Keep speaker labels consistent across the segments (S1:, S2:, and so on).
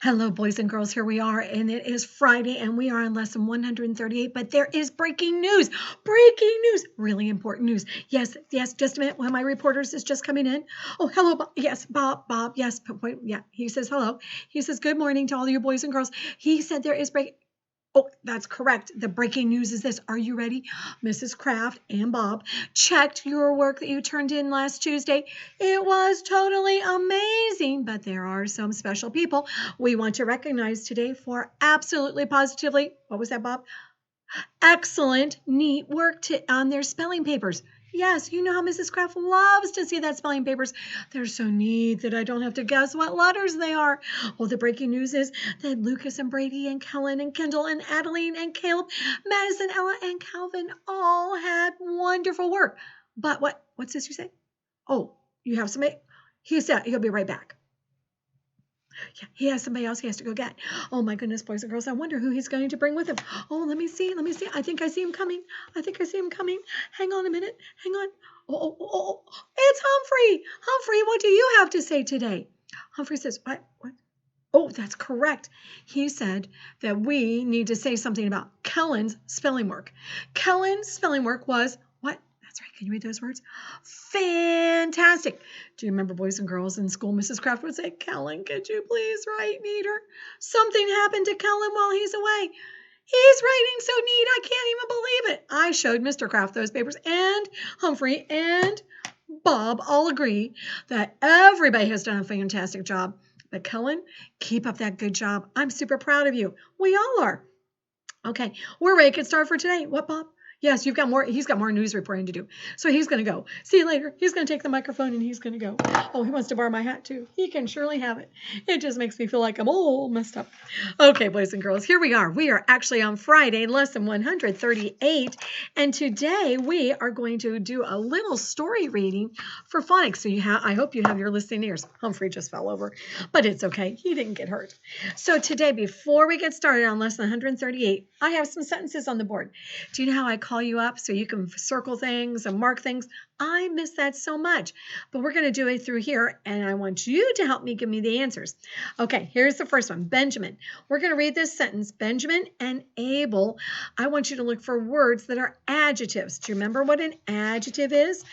S1: Hello, boys and girls. Here we are, and it is Friday, and we are on lesson 138. But there is breaking news. Breaking news. Really important news. Yes, yes. Just a minute. One of my reporters is just coming in. Oh, hello, Bob. Yes, Bob. Yes, wait, yeah. He says hello. He says good morning to all you boys and girls. He said there is breaking. Oh, that's correct. The breaking news is this. Are you ready? Mrs. Kraft and Bob checked your work that you turned in last Tuesday. It was totally amazing, but there are some special people we want to recognize today for absolutely positively, what was that, Bob? Excellent, neat work on their spelling papers. Yes, you know how Mrs. Kraft loves to see that spelling papers. They're so neat that I don't have to guess what letters they are. Well, the breaking news is that Lucas and Brady and Kellen and Kendall and Adeline and Caleb, Madison, Ella, and Calvin all had wonderful work. But what's this you say? Oh, you have somebody? He said he'll be right back. Yeah, he has somebody else he has to go get. Oh my goodness, boys and girls, I wonder who he's going to bring with him. Oh, let me see. I think I see him coming. Hang on a minute. Hang on. Oh, it's Humphrey. Humphrey, what do you have to say today? Humphrey says, what? Oh, that's correct. He said that we need to say something about Kellen's spelling work. Kellen's spelling work was what? That's right. Can you read those words? Fantastic. Do you remember, boys and girls, in school, Mrs. Kraft would say, Kellen, could you please write neater? Something happened to Kellen while he's away. He's writing so neat, I can't even believe it. I showed Mr. Kraft those papers, and Humphrey and Bob all agree that everybody has done a fantastic job. But Kellen, keep up that good job. I'm super proud of you. We all are. Okay, we're ready to get started for today. What, Bob? Yes, you've got more. He's got more news reporting to do. So he's going to go. See you later. He's going to take the microphone and he's going to go. Oh, he wants to borrow my hat too. He can surely have it. It just makes me feel like I'm all messed up. Okay, boys and girls, here we are. We are actually on Friday, lesson 138. And today we are going to do a little story reading for phonics. So I hope you have your listening ears. Humphrey just fell over, but it's okay. He didn't get hurt. So today, before we get started on lesson 138, I have some sentences on the board. Do you know how I call you up so you can circle things and mark things? I miss that so much, but we're going to do it through here, and I want you to help me give me the answers. Okay, here's the first one. Benjamin. We're going to read this sentence. Benjamin and Abel. I want you to look for words that are adjectives. Do you remember what an adjective is?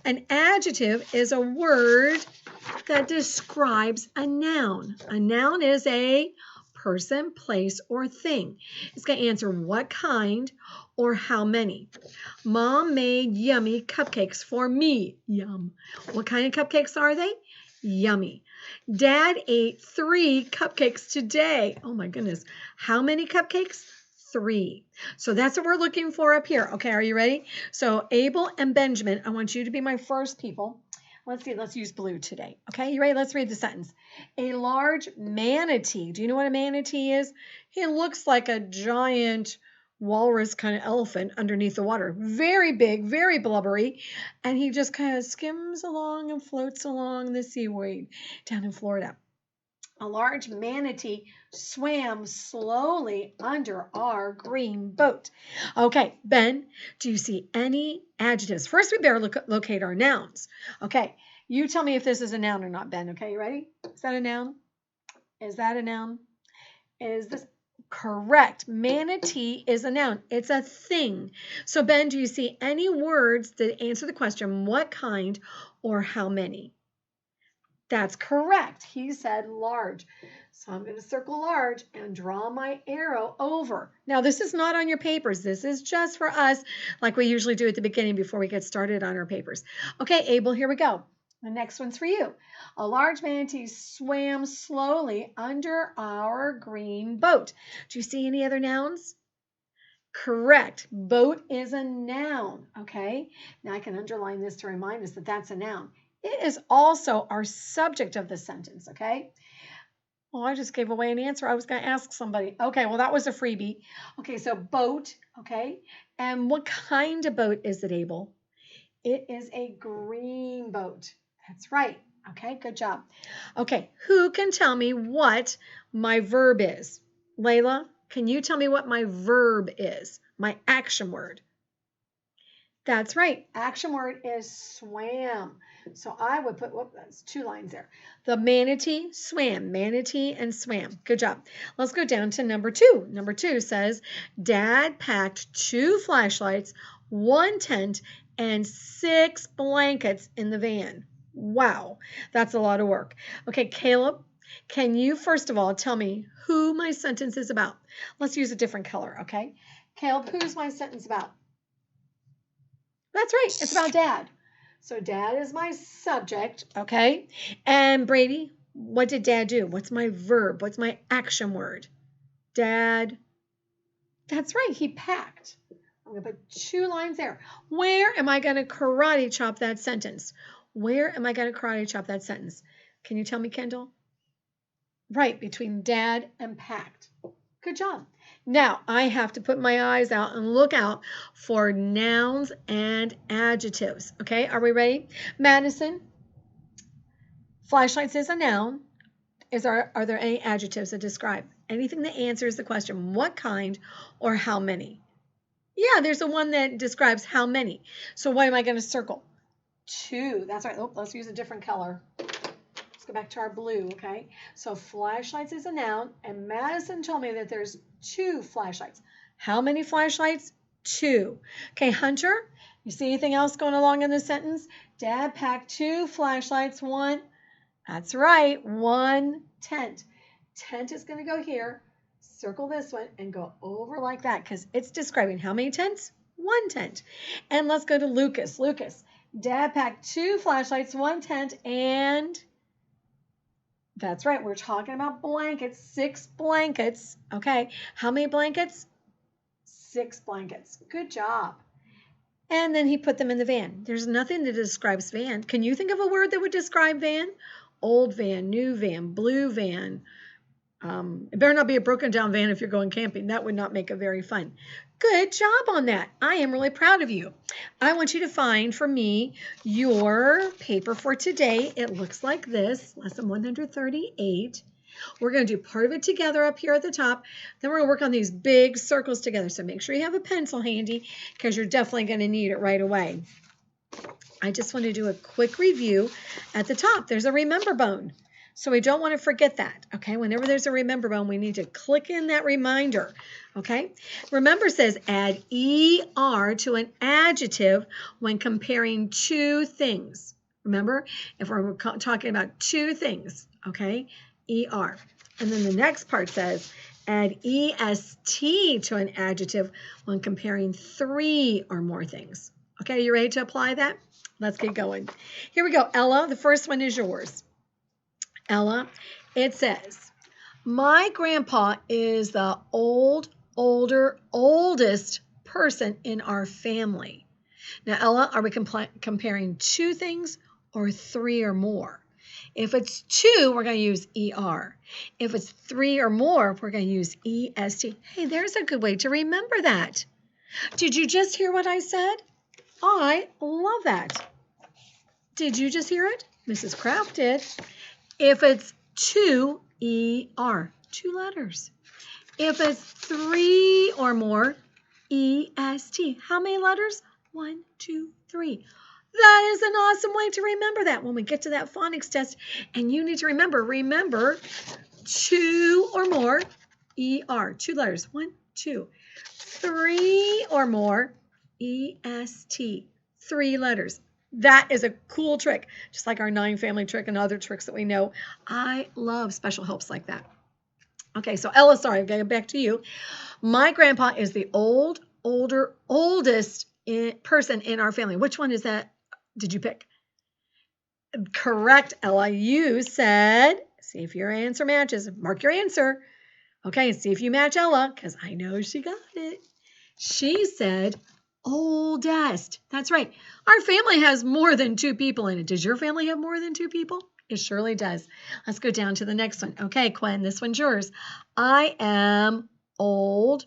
S1: An adjective is a word that describes a noun. A noun is a person, place, or thing. It's going to answer what kind or how many. Mom made yummy cupcakes for me. Yum. What kind of cupcakes are they? Yummy. Dad ate 3 cupcakes today. Oh my goodness. How many cupcakes? 3. So that's what we're looking for up here. Okay, are you ready? So Abel and Benjamin, I want you to be my first people. Let's see, let's use blue today. Okay, you ready? Let's read the sentence. A large manatee. Do you know what a manatee is? He looks like a giant walrus kind of elephant underneath the water. Very big, very blubbery. And he just kind of skims along and floats along the seaweed down in Florida. A large manatee swam slowly under our green boat. Okay, Ben, do you see any adjectives? First, we better locate our nouns. Okay, you tell me if this is a noun or not, Ben. Okay, you ready? Is that a noun? Is that a noun? Is this correct? Manatee is a noun. It's a thing. So, Ben, do you see any words that answer the question, what kind or how many? That's correct. He said large. So I'm going to circle large and draw my arrow over. Now, this is not on your papers. This is just for us, like we usually do at the beginning before we get started on our papers. Okay, Abel, here we go. The next one's for you. A large manatee swam slowly under our green boat. Do you see any other nouns? Correct. Boat is a noun. Okay, now I can underline this to remind us that that's a noun. It is also our subject of the sentence, okay? Well, I just gave away an answer. I was going to ask somebody. Okay, well, that was a freebie. Okay, so boat, okay? And what kind of boat is it, Abel? It is a green boat. That's right. Okay, good job. Okay, who can tell me what my verb is? Layla, can you tell me what my verb is? My action word. That's right. Action word is swam. So I would put, whoop, that's 2 lines there. The manatee swam. Manatee and swam. Good job. Let's go down to number 2. Number 2 says, Dad packed 2 flashlights, 1 tent, and 6 blankets in the van. Wow, that's a lot of work. Okay, Caleb, can you first of all tell me who my sentence is about? Let's use a different color, okay? Caleb, who's my sentence about? That's right. It's about Dad. So Dad is my subject, okay? And Brady, what did Dad do? What's my verb? What's my action word? Dad. That's right. He packed. I'm going to put 2 lines there. Where am I going to karate chop that sentence? Where am I going to karate chop that sentence? Can you tell me, Kendall? Right, between Dad and packed. Good job. Now, I have to put my eyes out and look out for nouns and adjectives. Okay, are we ready? Madison, flashlights is a noun. Are there any adjectives that describe? Anything that answers the question, what kind or how many? Yeah, there's the one that describes how many. So what am I going to circle? 2. That's right. Oh, let's use a different color. Go back to our blue, okay? So flashlights is a noun, and Madison told me that there's 2 flashlights. How many flashlights? 2. Okay, Hunter, you see anything else going along in this sentence? Dad packed 2 flashlights, 1. That's right, 1 tent. Tent is going to go here, circle this one, and go over like that because it's describing how many tents? 1 tent. And let's go to Lucas. Lucas, Dad packed 2 flashlights, 1 tent, and... That's right. We're talking about blankets, 6 blankets. Okay. How many blankets? 6 blankets. Good job. And then he put them in the van. There's nothing that describes van. Can you think of a word that would describe van? Old van, new van, blue van. It better not be a broken down van if you're going camping. That would not make it very fun. Good job on that. I am really proud of you. I want you to find for me your paper for today. It looks like this, lesson 138. We're going to do part of it together up here at the top. Then we're going to work on these big circles together. So make sure you have a pencil handy because you're definitely going to need it right away. I just want to do a quick review at the top. There's a remember bone. So we don't want to forget that, okay? Whenever there's a remember bone, we need to click in that reminder, okay? Remember says add ER to an adjective when comparing 2 things. Remember, if we're talking about 2 things, okay? ER. And then the next part says add EST to an adjective when comparing 3 or more things. Okay, you ready to apply that? Let's get going. Here we go. Ella, the first one is yours. Ella, it says, my grandpa is the oldest person in our family. Now, Ella, are we comparing 2 things or 3 or more? If it's 2, we're going to use ER. If it's 3 or more, we're going to use EST. Hey, there's a good way to remember that. Did you just hear what I said? I love that. Did you just hear it? Mrs. Kraft did. If it's 2, ER, 2 letters. If it's 3 or more, EST. How many letters? 1, 2, 3. That is an awesome way to remember that when we get to that phonics test. And you need to remember 2 or more, ER, 2 letters. 1, 2. 3 or more, EST, 3 letters. That is a cool trick, just like our 9 family trick and other tricks that we know. I love special helps like that. Okay, so Ella, sorry, I'm getting back to you. My grandpa is the oldest person in our family. Which one is that? Did you pick? Correct, Ella. You said, see if your answer matches. Mark your answer. Okay, see if you match Ella, because I know she got it. She said oldest. That's right. Our family has more than 2 people in it. Does your family have more than 2 people? It surely does. Let's go down to the next one. Okay, Quinn, this one's yours. I am oldest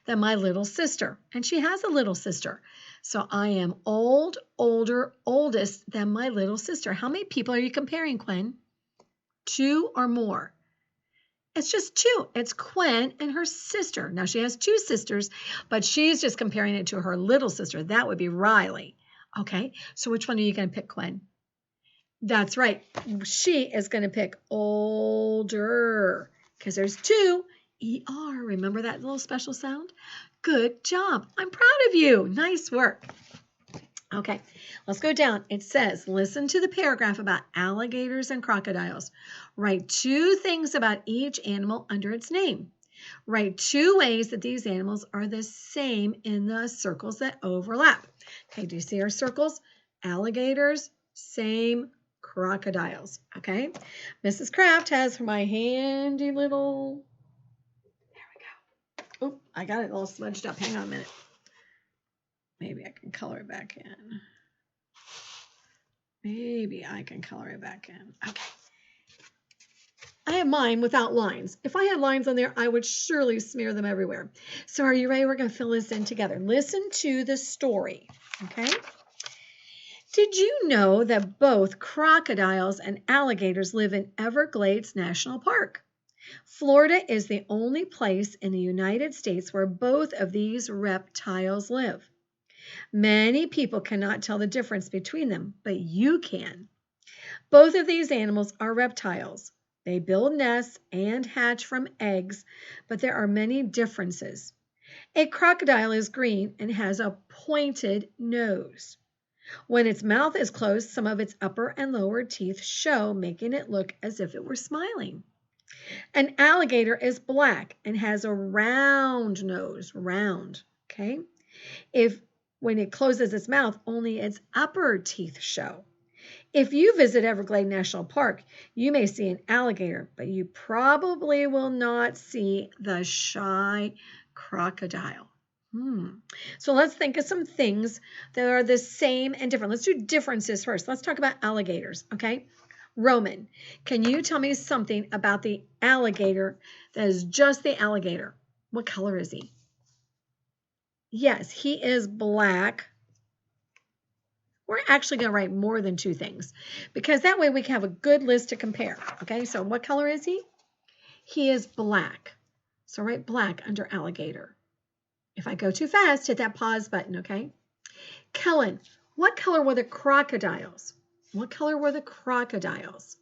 S1: than my little sister. And she has a little sister. So I am oldest than my little sister. How many people are you comparing, Quinn? 2 or more. It's just two. It's Quinn and her sister. Now, she has two sisters, but she's just comparing it to her little sister. That would be Riley. Okay, so which one are you going to pick, Quinn? That's right. She is going to pick older because there's two. ER. Remember that little special sound? Good job. I'm proud of you. Nice work. Okay, let's go down. It says, listen to the paragraph about alligators and crocodiles. Write two things about each animal under its name. Write two ways that these animals are the same in the circles that overlap. Okay, do you see our circles? Alligators, same, crocodiles. Okay, Mrs. Kraft has my handy little, there we go. Oh, I got it all smudged up. Hang on a minute. Maybe I can color it back in. Maybe I can color it back in. Okay. I have mine without lines. If I had lines on there, I would surely smear them everywhere. So are you ready? We're going to fill this in together. Listen to the story. Okay. Did you know that both crocodiles and alligators live in Everglades National Park? Florida is the only place in the United States where both of these reptiles live. Many people cannot tell the difference between them, but you can. Both of these animals are reptiles. They build nests and hatch from eggs, but there are many differences. A crocodile is green and has a pointed nose. When its mouth is closed, some of its upper and lower teeth show, making it look as if it were smiling. An alligator is black and has a round nose, round, okay? When it closes its mouth, only its upper teeth show. If you visit Everglades National Park, you may see an alligator, but you probably will not see the shy crocodile. So let's think of some things that are the same and different. Let's do differences first. Let's talk about alligators, okay? Roman, can you tell me something about the alligator that is just the alligator? What color is he? Yes, he is black. We're actually going to write more than two things because that way we can have a good list to compare. Okay, so what color is he? He is black. So write black under alligator. If I go too fast, hit that pause button, okay? Kellen, what color were the crocodiles? What color were the crocodiles?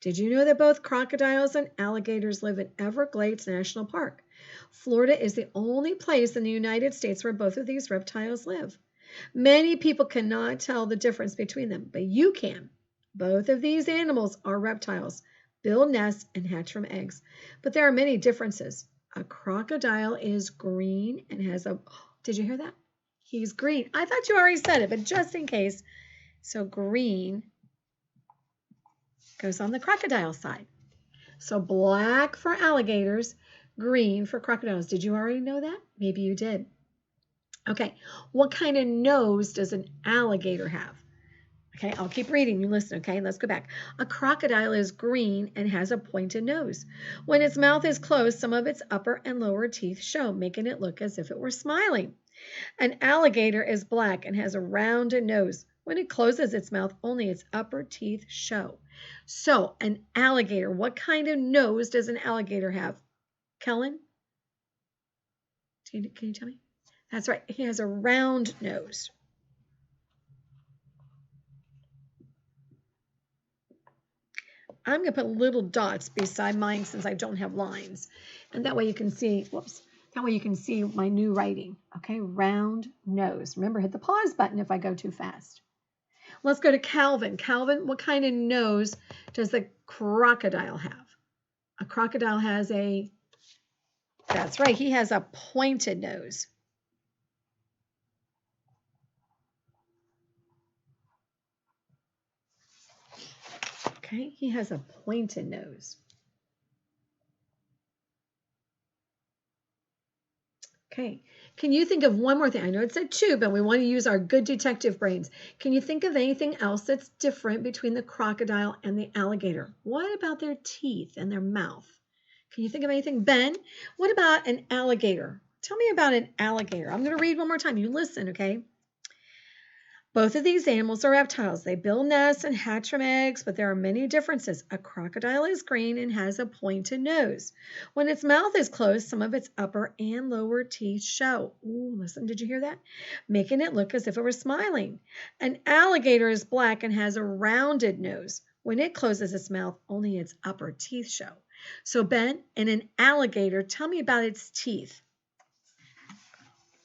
S1: Did you know that both crocodiles and alligators live in Everglades National Park? Florida is the only place in the United States where both of these reptiles live. Many people cannot tell the difference between them, but you can. Both of these animals are reptiles, build nests, and hatch from eggs. But there are many differences. A crocodile is green and has a... Did you hear that? He's green. I thought you already said it, but just in case. So green goes on the crocodile side. So black for alligators, green for crocodiles. Did you already know that? Maybe you did. Okay, what kind of nose does an alligator have? Okay, I'll keep reading. You listen, okay? Let's go back. A crocodile is green and has a pointed nose. When its mouth is closed, some of its upper and lower teeth show, making it look as if it were smiling. An alligator is black and has a rounded nose. When it closes its mouth, only its upper teeth show. So, an alligator, what kind of nose does an alligator have? Kellen? Can you tell me? That's right. He has a round nose. I'm going to put little dots beside mine since I don't have lines. And that way you can see, that way you can see my new writing. Okay, round nose. Remember, hit the pause button if I go too fast. Let's go to Calvin. Calvin, what kind of nose does the crocodile have? A crocodile has that's right, he has a pointed nose. Okay, he has a pointed nose. Okay, can you think of one more thing? I know it said two, but we want to use our good detective brains. Can you think of anything else that's different between the crocodile and the alligator? What about their teeth and their mouth? Can you think of anything? Ben, what about an alligator? Tell me about an alligator. I'm going to read one more time. You listen, okay? Both of these animals are reptiles. They build nests and hatch from eggs, but there are many differences. A crocodile is green and has a pointed nose. When its mouth is closed, some of its upper and lower teeth show. Ooh, listen, did you hear that? Making it look as if it were smiling. An alligator is black and has a rounded nose. When it closes its mouth, only its upper teeth show. So, Ben, in an alligator, tell me about its teeth.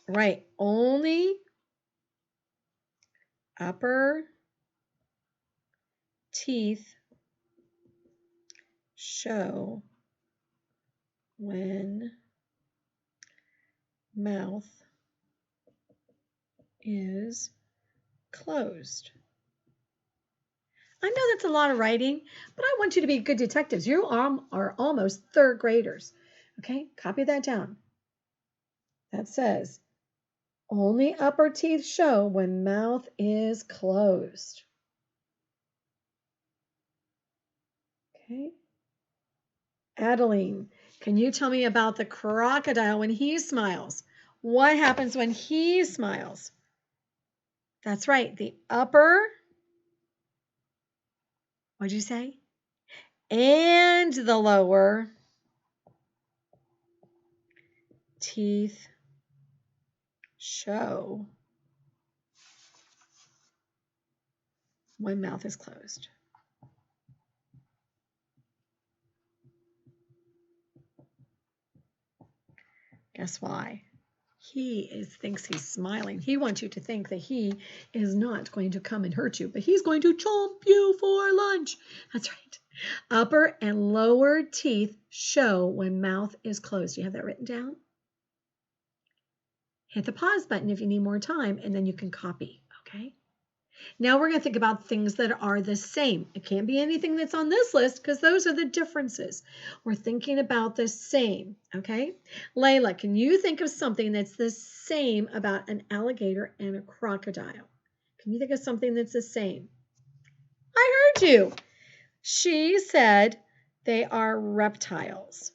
S1: Right, only upper teeth show when mouth is closed. I know that's a lot of writing, but I want you to be good detectives. You are almost third graders. Okay, copy that down. That says, only upper teeth show when mouth is closed. Okay. Adeline, can you tell me about the crocodile when he smiles? What happens when he smiles? That's right, the upper, what'd you say? And the lower teeth show when mouth is closed. Guess why? He thinks he's smiling. He wants you to think that he is not going to come and hurt you, but he's going to chomp you for lunch. That's right. Upper and lower teeth show when mouth is closed. Do you have that written down? Hit the pause button if you need more time, and then you can copy, okay? Now we're going to think about things that are the same. It can't be anything that's on this list because those are the differences. We're thinking about the same, okay? Layla, can you think of something that's the same about an alligator and a crocodile? Can you think of something that's the same? I heard you. She said they are reptiles.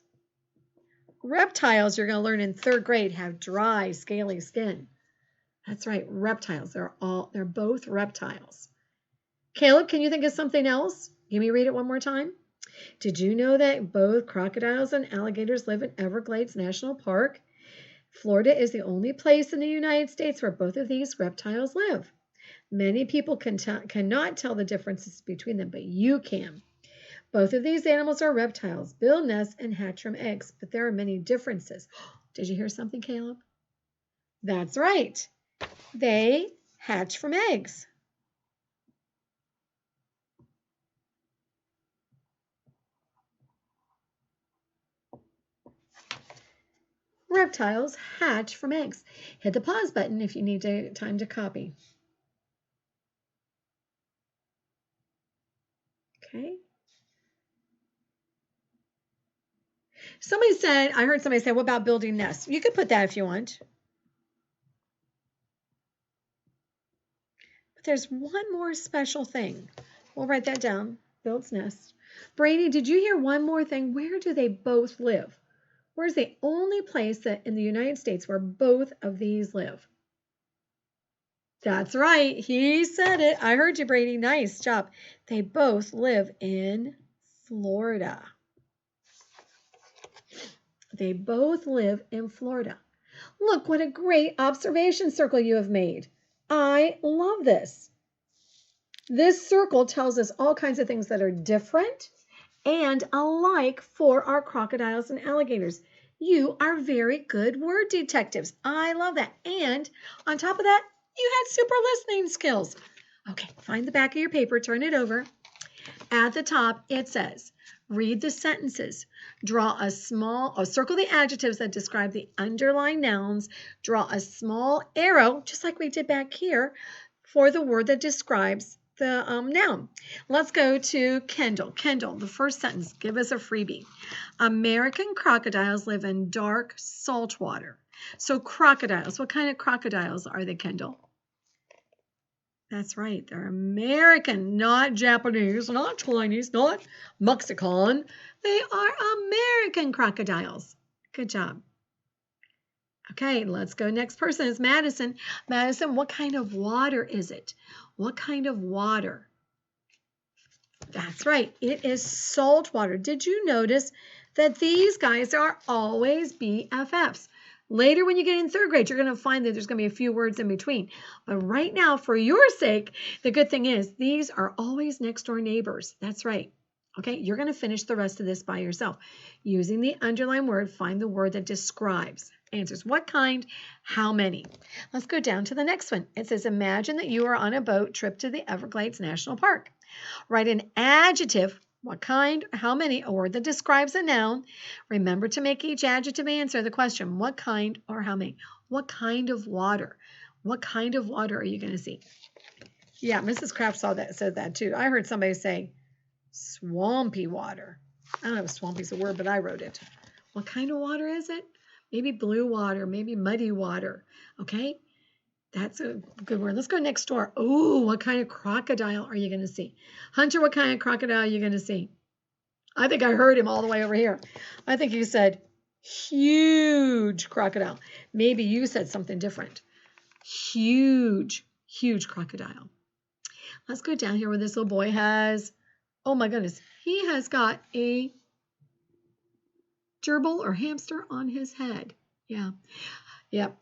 S1: Reptiles, you're going to learn in third grade, have dry, scaly skin. That's right, reptiles. They're both reptiles. Caleb, can you think of something else? Can you read it one more time? Did you know that both crocodiles and alligators live in Everglades National Park? Florida is the only place in the United States where both of these reptiles live. Many people cannot tell the differences between them, but you can. Both of these animals are reptiles, build nests, and hatch from eggs, but there are many differences. Did you hear something, Caleb? That's right. They hatch from eggs. Reptiles hatch from eggs. Hit the pause button if you need time to copy. Okay. I heard somebody say, what about building nests? You could put that if you want. But there's one more special thing. We'll write that down. Builds nests. Brady, did you hear one more thing? Where do they both live? Where's the only place that in the United States where both of these live? That's right. He said it. I heard you, Brady. Nice job. They both live in Florida. They both live in Florida. Look, what a great observation circle you have made. I love this. This circle tells us all kinds of things that are different and alike for our crocodiles and alligators. You are very good word detectives. I love that. And on top of that, you had super listening skills. Okay, find the back of your paper, turn it over. At the top, it says, read the sentences. Draw circle the adjectives that describe the underlying nouns. Draw a small arrow, just like we did back here, for the word that describes the noun. Let's go to Kendall. Kendall, the first sentence, give us a freebie. American crocodiles live in dark salt water. So crocodiles, what kind of crocodiles are they, Kendall? That's right, they're American, not Japanese, not Chinese, not Mexican. They are American crocodiles. Good job. Okay, let's go. Next person is Madison. Madison, what kind of water is it? What kind of water? That's right. It is salt water. Did you notice that these guys are always BFFs? Later when you get in third grade, you're going to find that there's going to be a few words in between. But right now, for your sake, the good thing is these are always next door neighbors. That's right. Okay, you're going to finish the rest of this by yourself. Using the underlined word, find the word that describes. Answers, what kind, how many? Let's go down to the next one. It says, imagine that you are on a boat trip to the Everglades National Park. Write an adjective, what kind, how many, a word that describes a noun. Remember to make each adjective answer the question, what kind or how many? What kind of water? What kind of water are you going to see? Yeah, Mrs. Kraft said that too. I heard somebody say swampy water. I don't know if swampy is a word, but I wrote it. What kind of water is it? Maybe blue water, maybe muddy water. Okay, that's a good word. Let's go next door. Oh, what kind of crocodile are you going to see? Hunter, what kind of crocodile are you going to see? I think I heard him all the way over here. I think you said huge crocodile. Maybe you said something different. Huge, huge crocodile. Let's go down here where this little boy has, oh my goodness, he has got a gerbil or hamster on his head. Yeah. Yep.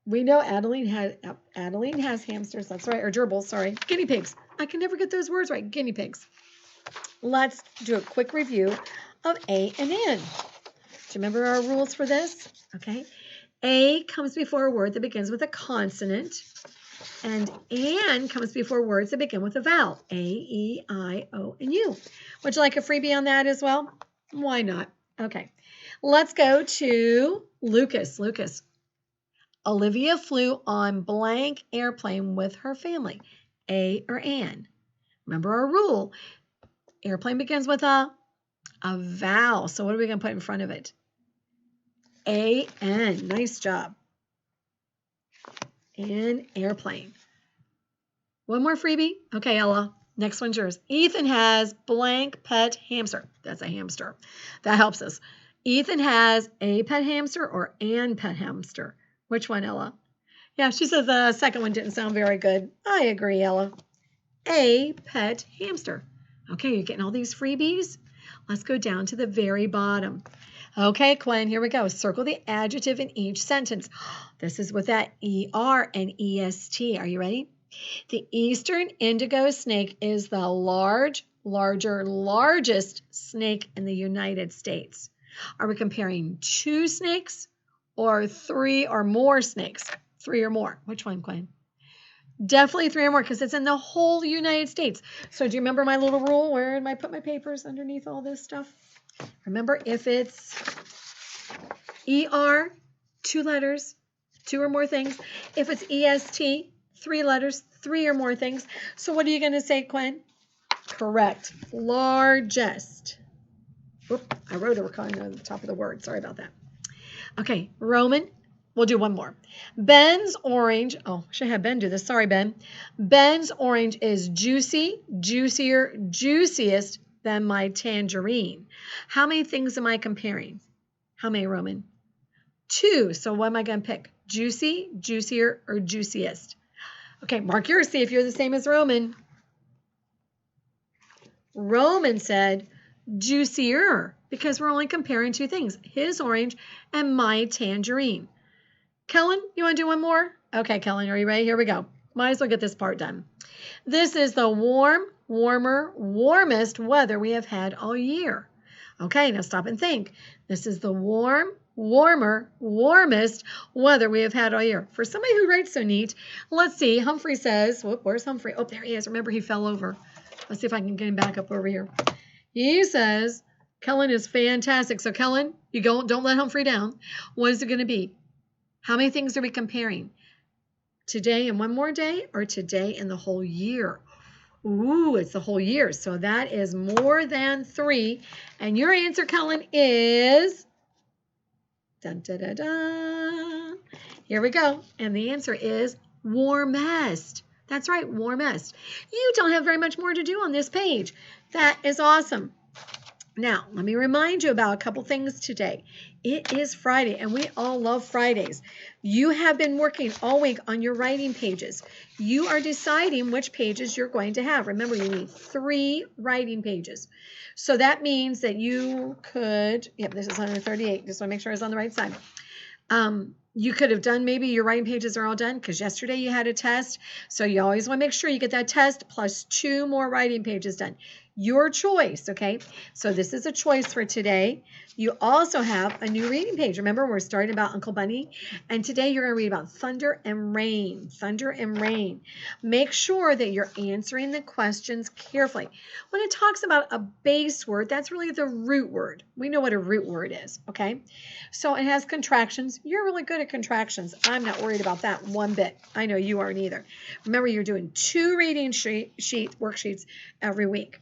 S1: We know Adeline has hamsters. That's right. Or gerbils, sorry. Guinea pigs. I can never get those words right. Guinea pigs. Let's do a quick review of A and N. Do you remember our rules for this? Okay. A comes before a word that begins with a consonant. And N comes before words that begin with a vowel. A, E, I, O, and U. Would you like a freebie on that as well? Why not? Okay. Let's go to Lucas. Lucas. Olivia flew on blank airplane with her family. A or an. Remember our rule. Airplane begins with a vowel. So what are we going to put in front of it? A-N. Nice job. An airplane. One more freebie. Okay, Ella. Next one's yours. Ethan has blank pet hamster. That's a hamster. That helps us. Ethan has a pet hamster or an pet hamster. Which one, Ella? Yeah, she says the second one didn't sound very good. I agree, Ella. A pet hamster. Okay, you're getting all these freebies? Let's go down to the very bottom. Okay, Quinn, here we go. Circle the adjective in each sentence. This is with that ER and EST. Are you ready? The eastern indigo snake is the largest snake in the United States. Are we comparing two snakes or three or more snakes? Three or more. Which one, Quinn? Definitely three or more because it's in the whole United States. So do you remember my little rule? Where did I put my papers underneath all this stuff? Remember, if it's ER, two letters, two or more things. If it's EST, three letters, three or more things. So what are you going to say, Quinn? Correct. Largest. Oop, I wrote a kind on the top of the word. Sorry about that. Okay, Roman. We'll do one more. Ben's orange. Oh, should have Ben do this. Sorry, Ben. Ben's orange is juicy, juicier, juiciest than my tangerine. How many things am I comparing? How many, Roman? Two. So what am I going to pick? Juicy, juicier, or juiciest? Okay, mark yours. See if you're the same as Roman. Roman said juicier because we're only comparing two things, his orange and my tangerine. Kellen, you want to do one more? Okay, Kellen, are you ready? Here we go. Might as well get this part done. This is the warmest weather we have had all year. Okay, now stop and think. This is the warmest weather we have had all year. For somebody who writes so neat, let's see. Humphrey says, where's Humphrey? Oh, there he is. Remember, he fell over. Let's see if I can get him back up over here. He says, Kellen is fantastic. So, Kellen, don't let Humphrey down. What is it going to be? How many things are we comparing? Today and one more day or today and the whole year? Ooh, it's the whole year. So that is more than three. And your answer, Kellen, is... Dun, da, da, da. Here we go. And the answer is warmest. That's right, warmest. You don't have very much more to do on this page. That is awesome. Now, let me remind you about a couple things today. It is Friday, and we all love Fridays. You have been working all week on your writing pages. You are deciding which pages you're going to have. Remember, you need 3 writing pages. So that means that you could, yep, this is 138. Just want to make sure it's on the right side. You could have done, maybe your writing pages are all done because yesterday you had a test. So you always want to make sure you get that test plus 2 more writing pages done. Your choice, okay? So this is a choice for today. You also have a new reading page. Remember, we're starting about Uncle Bunny. And today you're going to read about thunder and rain. Thunder and rain. Make sure that you're answering the questions carefully. When it talks about a base word, that's really the root word. We know what a root word is, okay? So it has contractions. You're really good at contractions. I'm not worried about that one bit. I know you aren't either. Remember, you're doing 2 reading worksheets every week.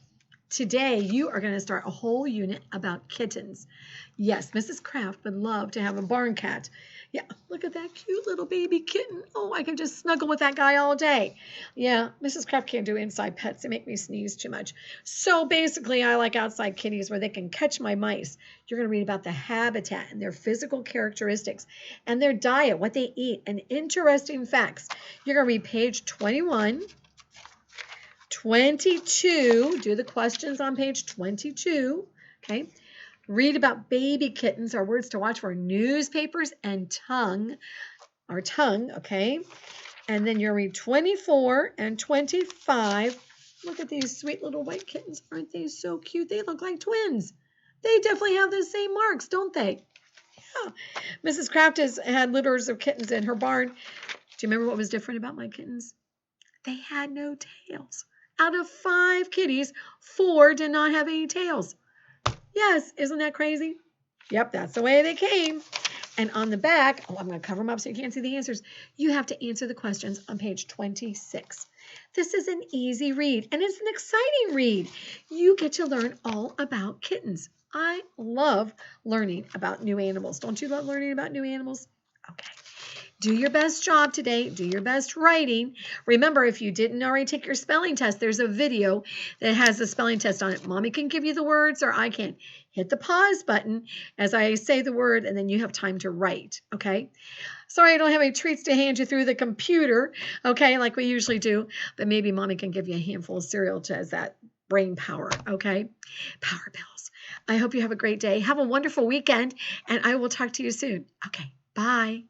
S1: Today, you are going to start a whole unit about kittens. Yes, Mrs. Kraft would love to have a barn cat. Yeah, look at that cute little baby kitten. Oh, I can just snuggle with that guy all day. Yeah, Mrs. Kraft can't do inside pets. They make me sneeze too much. So basically, I like outside kitties where they can catch my mice. You're going to read about the habitat and their physical characteristics and their diet, what they eat, and interesting facts. You're going to read page 21. 22, do the questions on page 22, okay? Read about baby kittens, our words to watch for, newspapers, and tongue, okay? And then you'll read 24 and 25. Look at these sweet little white kittens. Aren't they so cute? They look like twins. They definitely have the same marks, don't they? Yeah. Mrs. Kraft has had litters of kittens in her barn. Do you remember what was different about my kittens? They had no tails. Out of 5 kitties, 4 did not have any tails. Yes, isn't that crazy? Yep, that's the way they came. And on the back, I'm going to cover them up so you can't see the answers. You have to answer the questions on page 26. This is an easy read, and it's an exciting read. You get to learn all about kittens. I love learning about new animals. Don't you love learning about new animals? Okay. Do your best job today. Do your best writing. Remember, if you didn't already take your spelling test, there's a video that has the spelling test on it. Mommy can give you the words or I can. Hit the pause button as I say the word, and then you have time to write, okay? Sorry, I don't have any treats to hand you through the computer, okay, like we usually do, but maybe Mommy can give you a handful of cereal to as that brain power, okay? Power pills. I hope you have a great day. Have a wonderful weekend, and I will talk to you soon. Okay, bye.